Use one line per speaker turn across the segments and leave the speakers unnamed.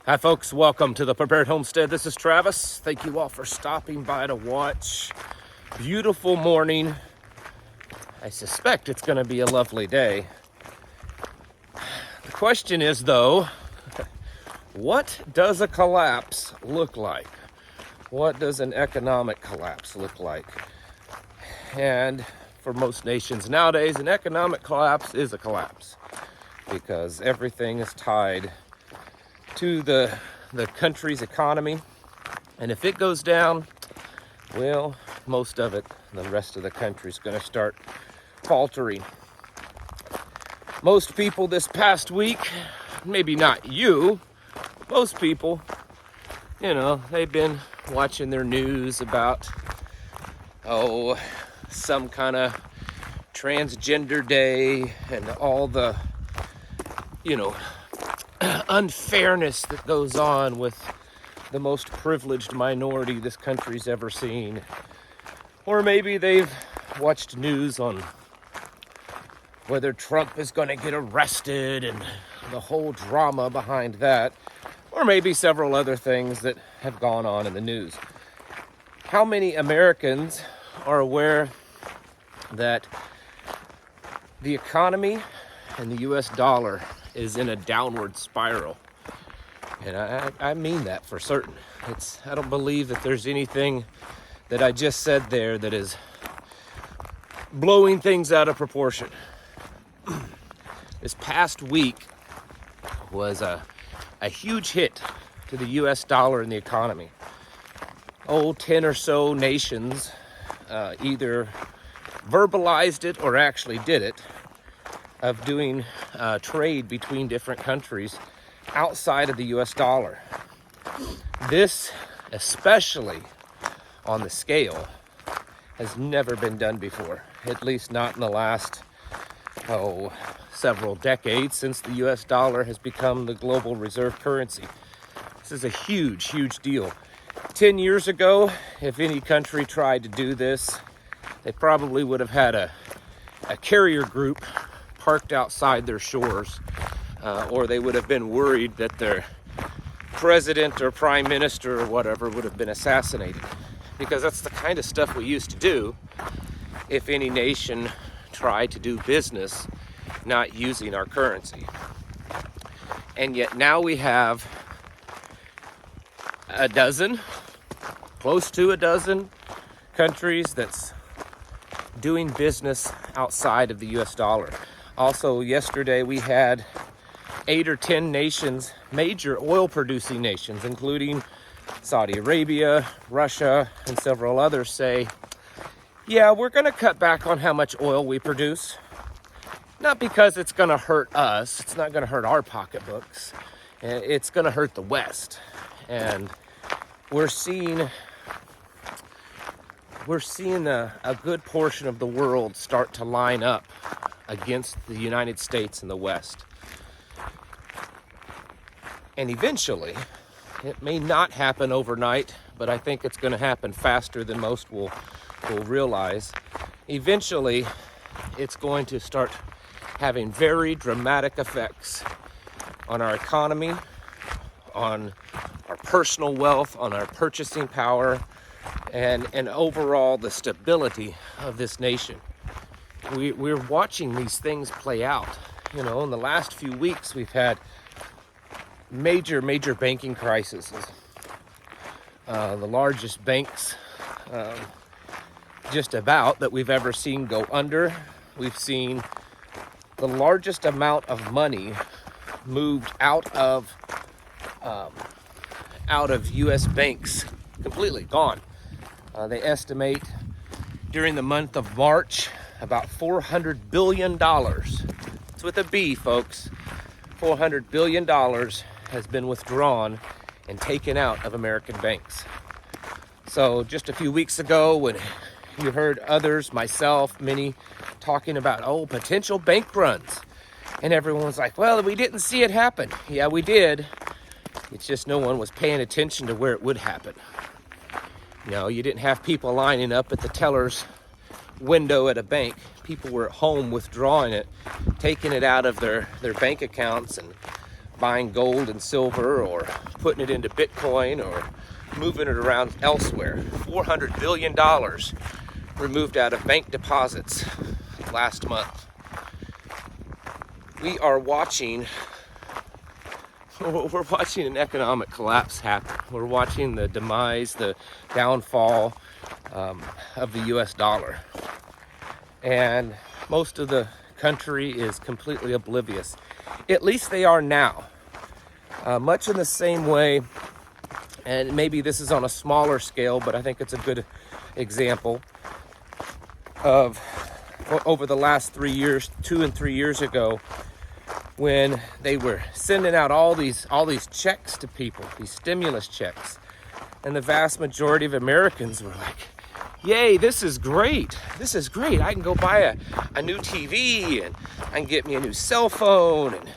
Hi folks, welcome to the Prepared Homestead. This is Travis. Thank you all for stopping by to watch. Beautiful morning. I suspect it's going to be a lovely day. The question is though, what does a collapse look like? What does an economic collapse look like? And for most nations nowadays, an economic collapse is a collapse because everything is tied to the country's economy, and if it goes down, well, most of it, the rest of the country is going to start faltering. Most people this past week, maybe not you, but most people, they've been watching their news about some kind of transgender day and all the unfairness that goes on with the most privileged minority this country's ever seen. Or maybe they've watched news on whether Trump is going to get arrested and the whole drama behind that. Or maybe several other things that have gone on in the news. How many Americans are aware that the economy and the US dollar is in a downward spiral? And I mean that for certain. I don't believe that there's anything that I just said there that is blowing things out of proportion. This past week was a huge hit to the US dollar and the economy. 10 or so nations either verbalized it or actually did it, of doing trade between different countries outside of the US dollar. This, especially on the scale, has never been done before, at least not in the last several decades since the US dollar has become the global reserve currency. This is a huge, huge deal. 10 years ago, if any country tried to do this, they probably would have had a carrier group parked outside their shores, or they would have been worried that their president or prime minister or whatever would have been assassinated, because that's the kind of stuff we used to do if any nation tried to do business not using our currency. And yet now we have close to a dozen countries that's doing business outside of the US dollar. Also, yesterday we had 8 or 10 nations, major oil producing nations, including Saudi Arabia, Russia, and several others, say, yeah, we're going to cut back on how much oil we produce. Not because it's going to hurt us. It's not going to hurt our pocketbooks. It's going to hurt the West. And we're seeing a good portion of the world start to line up against the United States and the West. And eventually, it may not happen overnight, but I think it's going to happen faster than most will realize. Eventually, it's going to start having very dramatic effects on our economy, on our personal wealth, on our purchasing power, and overall the stability of this nation. We're watching these things play out. In the last few weeks, we've had major banking crises. The largest banks just about that we've ever seen go under. We've seen the largest amount of money moved out of U.S. banks, completely gone. They estimate during the month of March about $400 billion. It's with a B, folks. $400 billion has been withdrawn and taken out of American banks. So just a few weeks ago, when you heard others, myself, many, talking about, potential bank runs, and everyone was like, well, we didn't see it happen. Yeah, we did. It's just no one was paying attention to where it would happen. You didn't have people lining up at the teller's window at a bank. People were at home withdrawing it, taking it out of their bank accounts and buying gold and silver or putting it into Bitcoin or moving it around elsewhere. $400 billion removed out of bank deposits last month. We're watching an economic collapse happen. We're watching the demise, the downfall of the US dollar. And most of the country is completely oblivious. At least they are now. Much in the same way, and maybe this is on a smaller scale, but I think it's a good example of over the last 3 years, 2 and 3 years ago, when they were sending out all these checks to people, these stimulus checks. And the vast majority of Americans were like, yay, this is great. This is great. I can go buy a new TV, and I can get me a new cell phone. And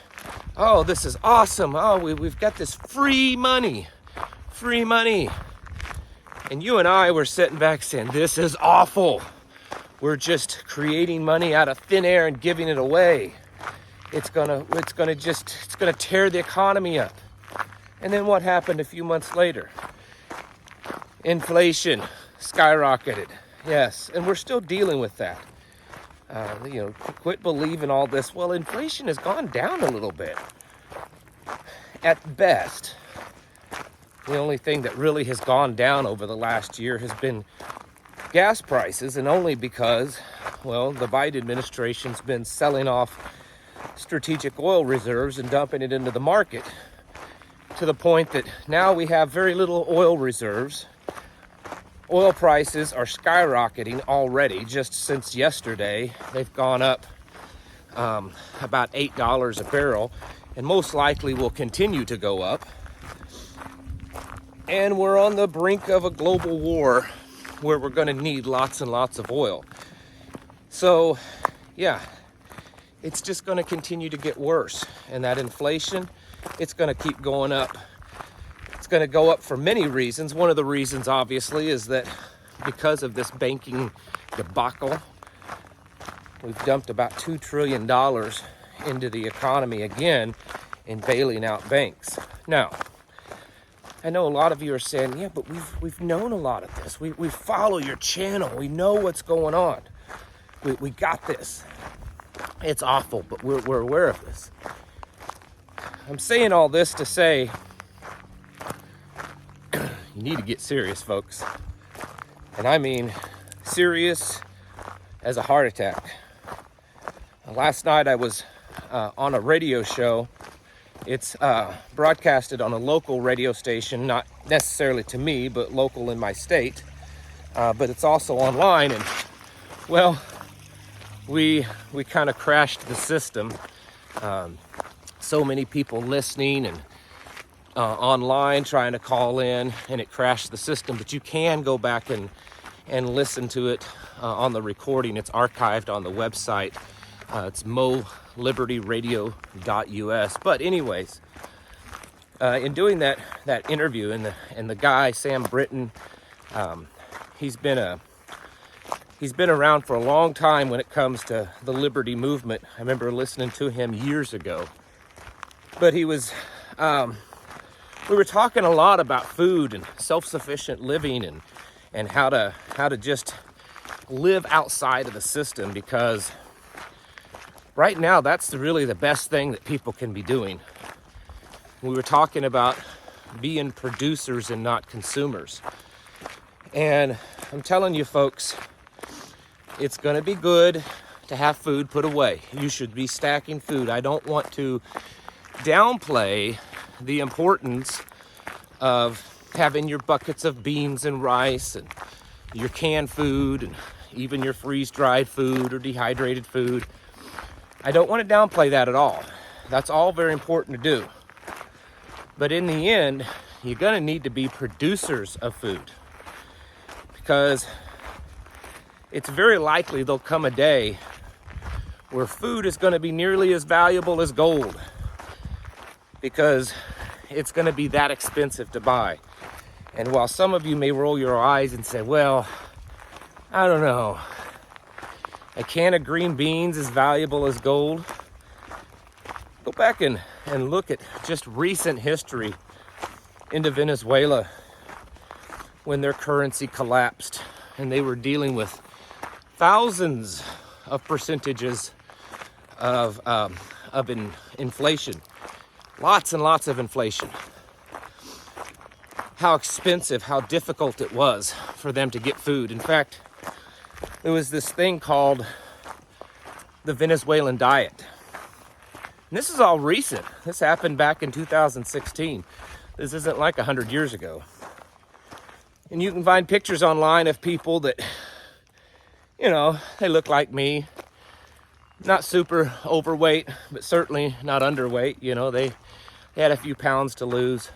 oh, this is awesome. Oh, we've got this free money. Free money. And you and I were sitting back saying, this is awful. We're just creating money out of thin air and giving it away. It's gonna tear the economy up. And then what happened a few months later? Inflation skyrocketed. Yes, and we're still dealing with that. Quit believing all this. Well, inflation has gone down a little bit. At best, the only thing that really has gone down over the last year has been gas prices, and only because, well, the Biden administration's been selling off strategic oil reserves and dumping it into the market to the point that now we have very little oil reserves. Oil prices are skyrocketing already. Just since yesterday, they've gone up about $8 a barrel, and most likely will continue to go up. And we're on the brink of a global war where we're going to need lots and lots of oil. So, yeah, it's just going to continue to get worse. And that inflation, it's going to keep going up. It's going to go up for many reasons. One of the reasons, obviously, is that because of this banking debacle, we've dumped about $2 trillion into the economy again in bailing out banks. Now, I know a lot of you are saying, yeah, but we've known a lot of this. We follow your channel. We know what's going on. We got this. It's awful, but we're aware of this. I'm saying all this to say, you need to get serious, folks. And I mean serious as a heart attack. Last night I was on a radio show. It's broadcasted on a local radio station, not necessarily to me, but local in my state. But it's also online, and well, we kind of crashed the system. So many people listening and online trying to call in, and it crashed the system. But you can go back and listen to it on the recording. It's archived on the website. It's molibertyradio.us. But anyways, in doing that interview, and the guy Sam Britton, he's been around for a long time when it comes to the liberty movement. I remember listening to him years ago. But he was we were talking a lot about food and self-sufficient living and how to just live outside of the system, because right now that's really the best thing that people can be doing. We were talking about being producers and not consumers. And I'm telling you folks, it's going to be good to have food put away. You should be stacking food. I don't want to downplay the importance of having your buckets of beans and rice and your canned food and even your freeze-dried food or dehydrated food. I don't want to downplay that at all. That's all very important to do. But in the end, you're going to need to be producers of food, because it's very likely there'll come a day where food is going to be nearly as valuable as gold, because it's going to be that expensive to buy. And while some of you may roll your eyes and say, well, I don't know, a can of green beans is valuable as gold. Go back and look at just recent history into Venezuela when their currency collapsed and they were dealing with thousands of percentages of inflation. Lots and lots of inflation. How expensive, how difficult it was for them to get food. In fact, there was this thing called the Venezuelan Diet. And this is all recent. This happened back in 2016. This isn't like 100 years ago. And you can find pictures online of people that, you know, they look like me. Not super overweight, but certainly not underweight. You know, they had a few pounds to lose.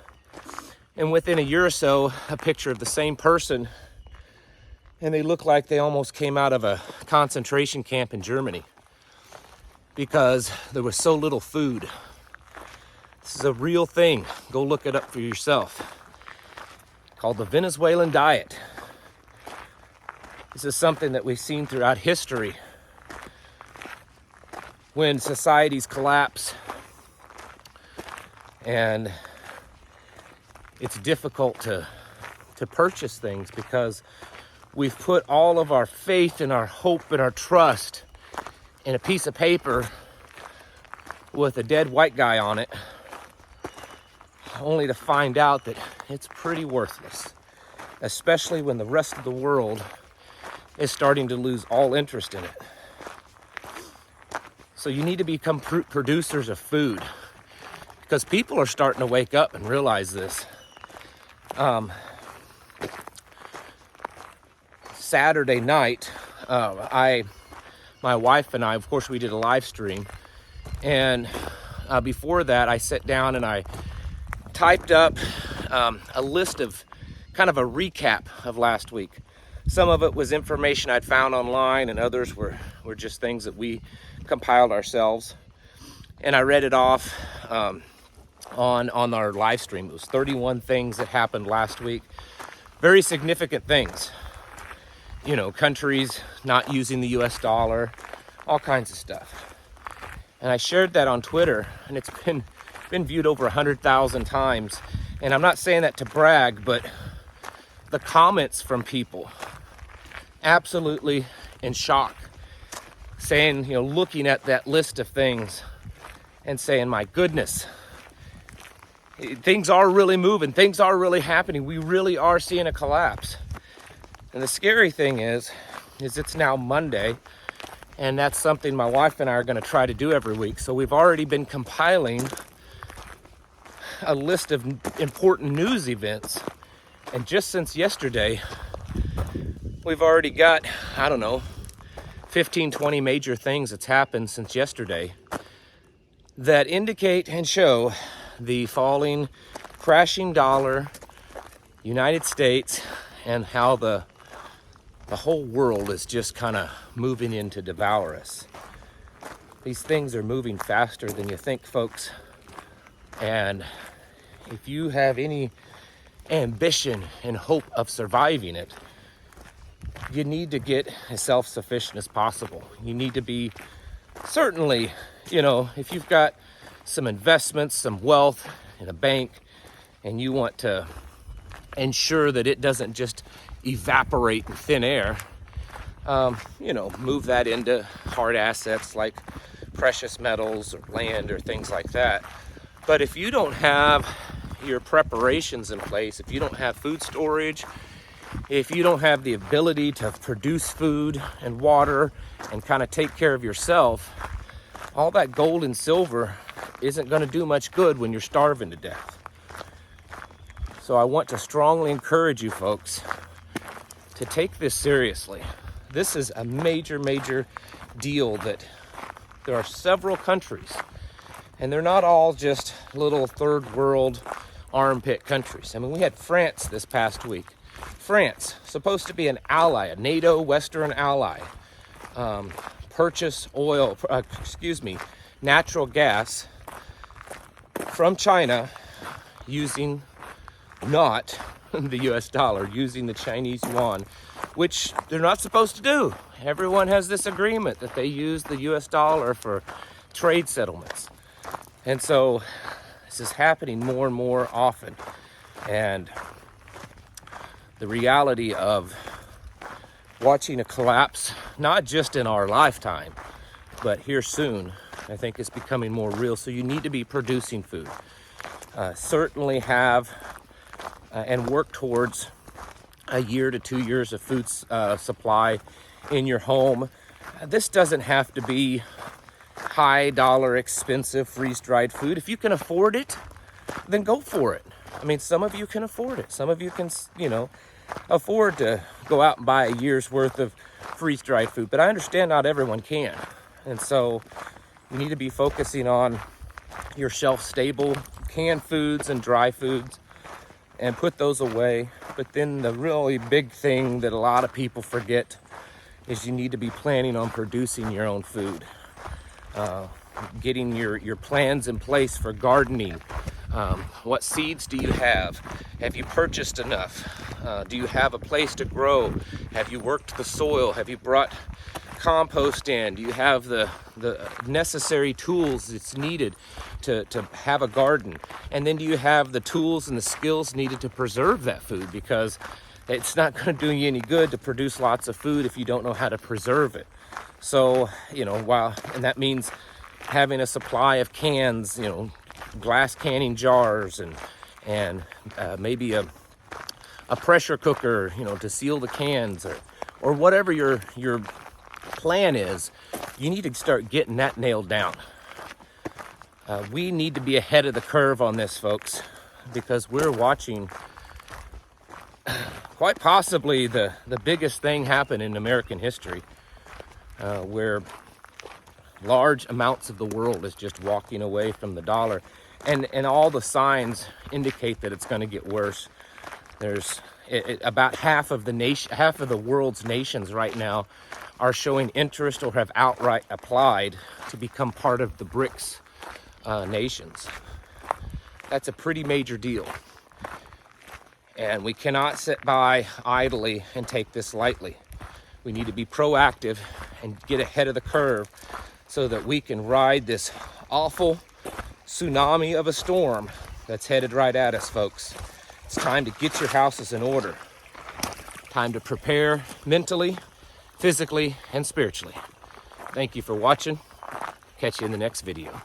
And within a year or so, a picture of the same person, and they look like they almost came out of a concentration camp in Germany because there was so little food. This is a real thing. Go look it up for yourself. Called the Venezuelan Diet. This is something that we've seen throughout history. When societies collapse and it's difficult to purchase things because we've put all of our faith and our hope and our trust in a piece of paper with a dead white guy on it, only to find out that it's pretty worthless, especially when the rest of the world is starting to lose all interest in it. So you need to become producers of food because people are starting to wake up and realize this. Saturday night, my wife and I, of course, we did a live stream. And before that, I sat down and I typed up a list of kind of a recap of last week. Some of it was information I'd found online, and others were just things that we compiled ourselves. And I read it off on our live stream. It was 31 things that happened last week. Very significant things. You know, countries not using the US dollar, all kinds of stuff. And I shared that on Twitter, and it's been viewed over 100,000 times. And I'm not saying that to brag, but the comments from people absolutely in shock, saying, you know, looking at that list of things and saying, my goodness, things are really moving, things are really happening, we really are seeing a collapse. And the scary thing is it's now Monday, and that's something my wife and I are going to try to do every week. So we've already been compiling a list of important news events, and just since yesterday, we've already got, 15, 20 major things that's happened since yesterday that indicate and show the falling, crashing dollar, United States, and how the whole world is just kind of moving in to devour us. These things are moving faster than you think, folks. And if you have any ambition and hope of surviving it, you need to get as self-sufficient as possible. You need to be, certainly, if you've got some investments, some wealth in a bank, and you want to ensure that it doesn't just evaporate in thin air, move that into hard assets like precious metals or land or things like that. But if you don't have your preparations in place, if you don't have food storage, if you don't have the ability to produce food and water and kind of take care of yourself, all that gold and silver isn't going to do much good when you're starving to death. So I want to strongly encourage you folks to take this seriously. This is a major, major deal that there are several countries, and they're not all just little third world armpit countries. I mean, we had France this past week. France, supposed to be an ally, a NATO Western ally, purchase natural gas from China using not the US dollar, using the Chinese yuan, which they're not supposed to do. Everyone has this agreement that they use the US dollar for trade settlements. And so this is happening more and more often. And the reality of watching a collapse, not just in our lifetime, but here soon, I think is becoming more real. So you need to be producing food. Certainly have and work towards a year to 2 years of food supply in your home. This doesn't have to be high dollar, expensive, freeze-dried food. If you can afford it, then go for it. I mean, some of you can afford it. Some of you can, afford to go out and buy a year's worth of freeze-dried food. But I understand not everyone can. And so you need to be focusing on your shelf-stable canned foods and dry foods and put those away. But then the really big thing that a lot of people forget is you need to be planning on producing your own food. Getting your plans in place for gardening. What seeds do you have? Have you purchased enough? Do you have a place to grow? Have you worked the soil? Have you brought compost in? Do you have the necessary tools that's needed to have a garden? And then do you have the tools and the skills needed to preserve that food? Because it's not going to do you any good to produce lots of food if you don't know how to preserve it. So, and that means having a supply of cans, glass canning jars and maybe a pressure cooker, to seal the cans or whatever your plan is. You need to start getting that nailed down. We need to be ahead of the curve on this, folks, because we're watching quite possibly the biggest thing happen in American history, where large amounts of the world is just walking away from the dollar, and all the signs indicate that it's going to get worse. There's about half of the world's nations right now are showing interest or have outright applied to become part of the BRICS nations. That's a pretty major deal. And we cannot sit by idly and take this lightly. We need to be proactive and get ahead of the curve so that we can ride this awful tsunami of a storm that's headed right at us, folks. It's time to get your houses in order. Time to prepare mentally, physically, and spiritually. Thank you for watching. Catch you in the next video.